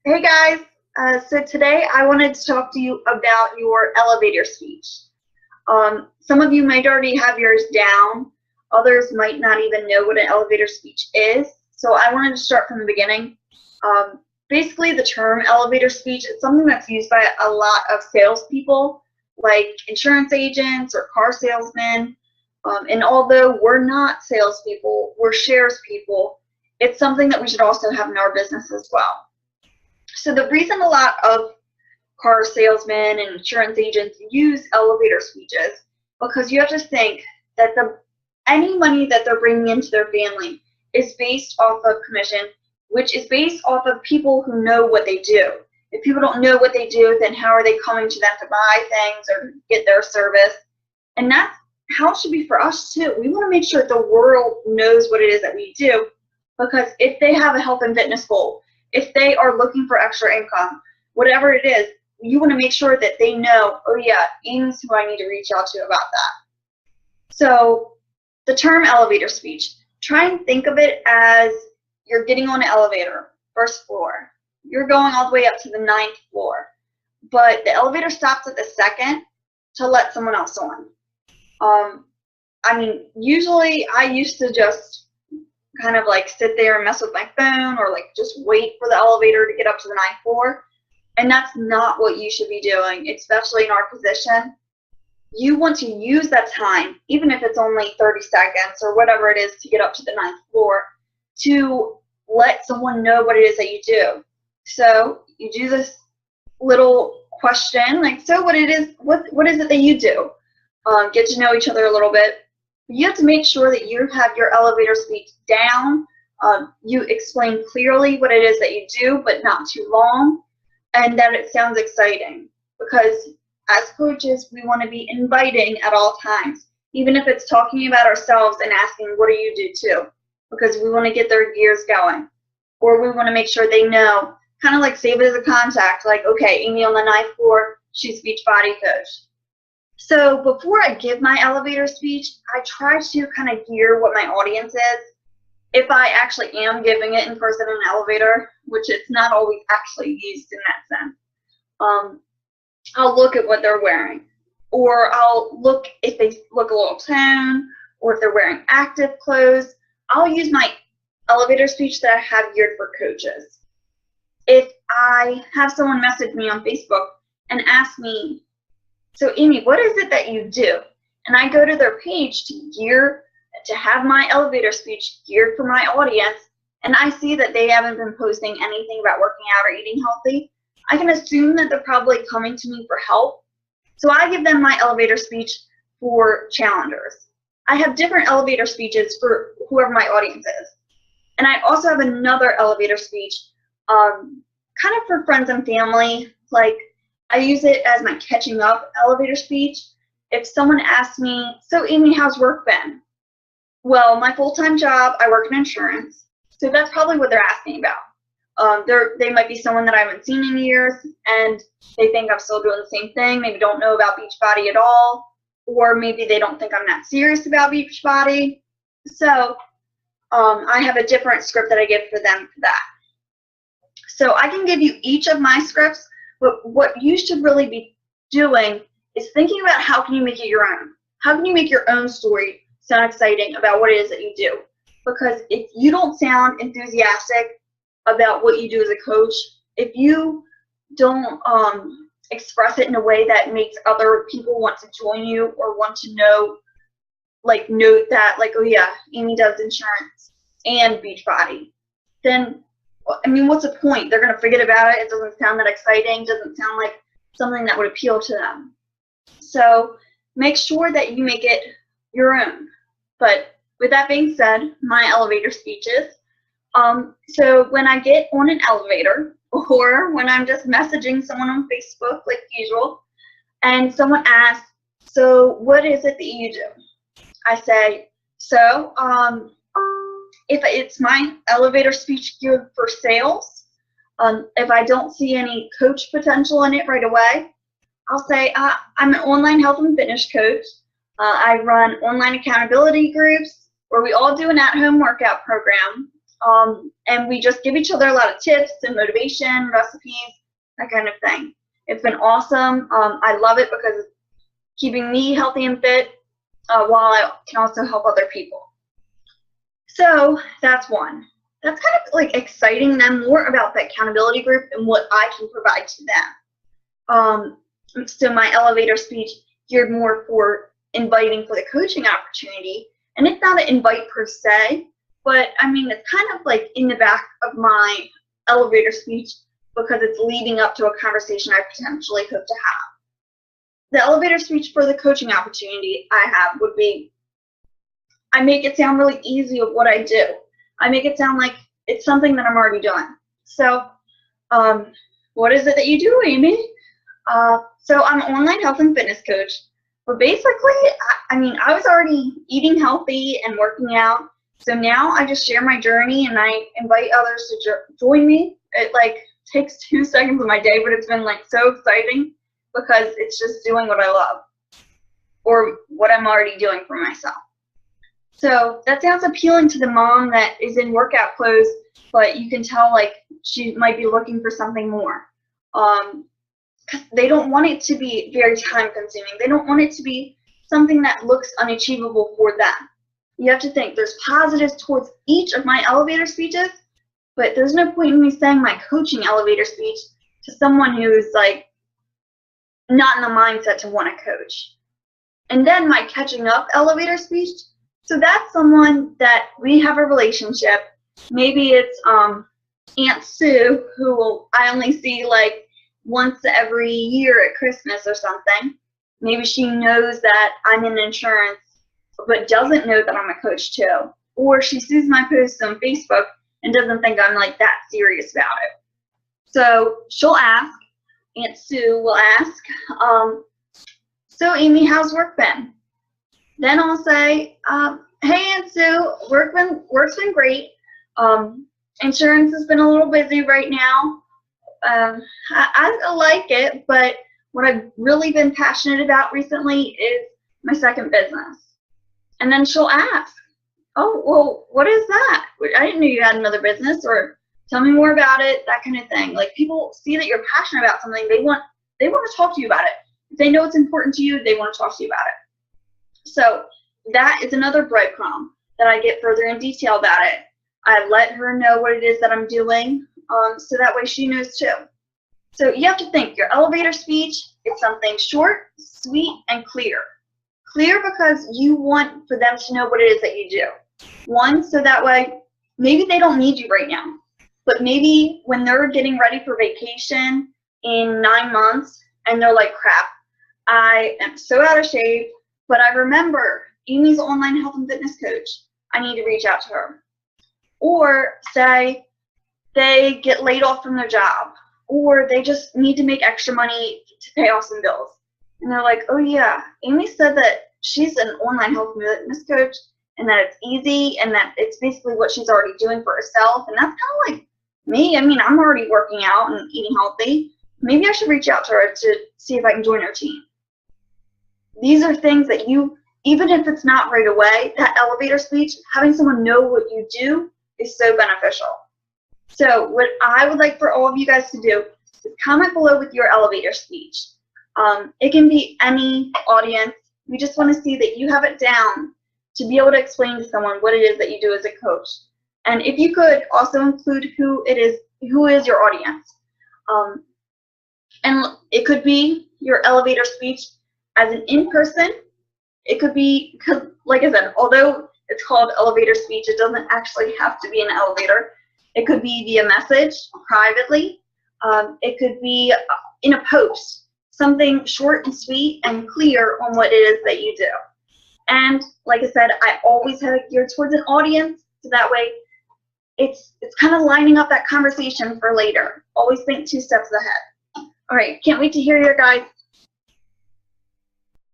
Hey guys, so today I wanted to talk to you about your elevator speech. Some of you might already have yours down, others might not even know what an elevator speech is, so I wanted to start from the beginning. Basically, the term elevator speech is something that's used by a lot of salespeople, like insurance agents or car salesmen, and although we're not salespeople, we're shares people, it's something that we should also have in our business as well. So the reason a lot of car salesmen and insurance agents use elevator speeches, because you have to think that any money that they're bringing into their family is based off of commission, which is based off of people who know what they do. If people don't know what they do, then how are they coming to them to buy things or get their service? And that's how it should be for us too. We want to make sure the world knows what it is that we do, because if they have a health and fitness goal, if they are looking for extra income, whatever it is, you want to make sure that they know, oh yeah, Amy's who I need to reach out to about that. So the term elevator speech, try and think of it as you're getting on an elevator, first floor. You're going all the way up to the 9th floor, but the elevator stops at the 2nd to let someone else on. I mean, usually I used to just kind of like sit there and mess with my phone or like just wait for the elevator to get up to the 9th floor. And that's not what you should be doing, especially in our position. You want to use that time, even if it's only 30 seconds or whatever it is to get up to the 9th floor, to let someone know what it is that you do. So you do this little question, like, so what is it that you do? Get to know each other a little bit. You have to make sure that you have your elevator speech down. You explain clearly what it is that you do, but not too long, and that it sounds exciting. Because as coaches, we want to be inviting at all times, even if it's talking about ourselves and asking, what do you do too? Because we want to get their gears going. Or we want to make sure they know, kind of like save it as a contact, like, okay, Amy on the 9th floor, she's Beachbody Coach. So before I give my elevator speech, I try to kind of gear what my audience is. If I actually am giving it in person in an elevator, which it's not always actually used in that sense, I'll look at what they're wearing. Or I'll look if they look a little toned, or if they're wearing active clothes. I'll use my elevator speech that I have geared for coaches. If I have someone message me on Facebook and ask me, so Amy, what is it that you do? And I go to their page to have my elevator speech geared for my audience, and I see that they haven't been posting anything about working out or eating healthy, I can assume that they're probably coming to me for help. So I give them my elevator speech for challengers. I have different elevator speeches for whoever my audience is. And I also have another elevator speech kind of for friends and family, like I use it as my catching up elevator speech. If someone asks me, so Amy, how's work been? Well, my full-time job, I work in insurance, so that's probably what they're asking about. They might be someone that I haven't seen in years, and they think I'm still doing the same thing, maybe don't know about Beachbody at all, or maybe they don't think I'm that serious about Beachbody. So I have a different script that I give for them for that. So I can give you each of my scripts, but what you should really be doing is thinking about how can you make it your own. How can you make your own story sound exciting about what it is that you do? Because if you don't sound enthusiastic about what you do as a coach, if you don't express it in a way that makes other people want to join you or want to know, like note that, like, oh yeah, Amy does insurance and Beachbody, then I mean, what's the point? They're going to forget about it. It doesn't sound that exciting. Doesn't sound like something that would appeal to them. So make sure that you make it your own. But with that being said, my elevator speeches. So when I get on an elevator or when I'm just messaging someone on Facebook like usual, and someone asks, so what is it that you do? I say, so if it's my elevator speech geared for sales, if I don't see any coach potential in it right away, I'll say I'm an online health and fitness coach. I run online accountability groups where we all do an at-home workout program. And we just give each other a lot of tips and motivation, recipes, that kind of thing. It's been awesome. I love it because it's keeping me healthy and fit while I can also help other people. So that's one. That's kind of like exciting them more about the accountability group and what I can provide to them. So my elevator speech geared more for inviting for the coaching opportunity, and it's not an invite per se, but I mean it's kind of like in the back of my elevator speech because it's leading up to a conversation I potentially hope to have. The elevator speech for the coaching opportunity I have would be, I make it sound really easy of what I do. I make it sound like it's something that I'm already doing. So, what is it that you do, Amy? So I'm an online health and fitness coach. But basically, I mean, I was already eating healthy and working out. So now I just share my journey and I invite others to join me. It like takes 2 seconds of my day, but it's been like so exciting because it's just doing what I love or what I'm already doing for myself. So that sounds appealing to the mom that is in workout clothes, but you can tell like she might be looking for something more. They don't want it to be very time consuming. They don't want it to be something that looks unachievable for them. You have to think there's positives towards each of my elevator speeches, but there's no point in me saying my coaching elevator speech to someone who's like not in the mindset to want to coach. And then my catching up elevator speech, so that's someone that we have a relationship. Maybe it's Aunt Sue, who I only see like once every year at Christmas or something. Maybe she knows that I'm in insurance but doesn't know that I'm a coach too. Or she sees my posts on Facebook and doesn't think I'm like that serious about it. So she'll ask, Aunt Sue will ask, so Amy, how's work been? Then I'll say, hey Aunt Sue, work's been great. Insurance has been a little busy right now. I like it, but what I've really been passionate about recently is my second business. And then she'll ask, oh, well, what is that? I didn't know you had another business, or tell me more about it, that kind of thing. Like, people see that you're passionate about something, they want to talk to you about it. If they know it's important to you, they want to talk to you about it. So that is another breadcrumb that I get further in detail about it. I let her know what it is that I'm doing, so that way she knows too. So you have to think, your elevator speech is something short, sweet, and clear. Clear because you want for them to know what it is that you do. One, so that way, maybe they don't need you right now, but maybe when they're getting ready for vacation in 9 months and they're like, crap, I am so out of shape, but I remember Amy's online health and fitness coach. I need to reach out to her. Or say they get laid off from their job, or they just need to make extra money to pay off some bills. And they're like, oh yeah, Amy said that she's an online health and fitness coach and that it's easy and that it's basically what she's already doing for herself. And that's kind of like me. I mean, I'm already working out and eating healthy. Maybe I should reach out to her to see if I can join her team. These are things that you, even if it's not right away, that elevator speech, having someone know what you do is so beneficial. So what I would like for all of you guys to do is comment below with your elevator speech. It can be any audience. We just want to see that you have it down to be able to explain to someone what it is that you do as a coach. And if you could also include who is your audience. And it could be your elevator speech as an in-person. It could be, because like I said, although it's called elevator speech, it doesn't actually have to be an elevator. It could be via message, privately. It could be in a post, something short and sweet and clear on what it is that you do. And like I said, I always have it geared towards an audience, so that way it's kind of lining up that conversation for later. Always think 2 steps ahead. All right, can't wait to hear your guys'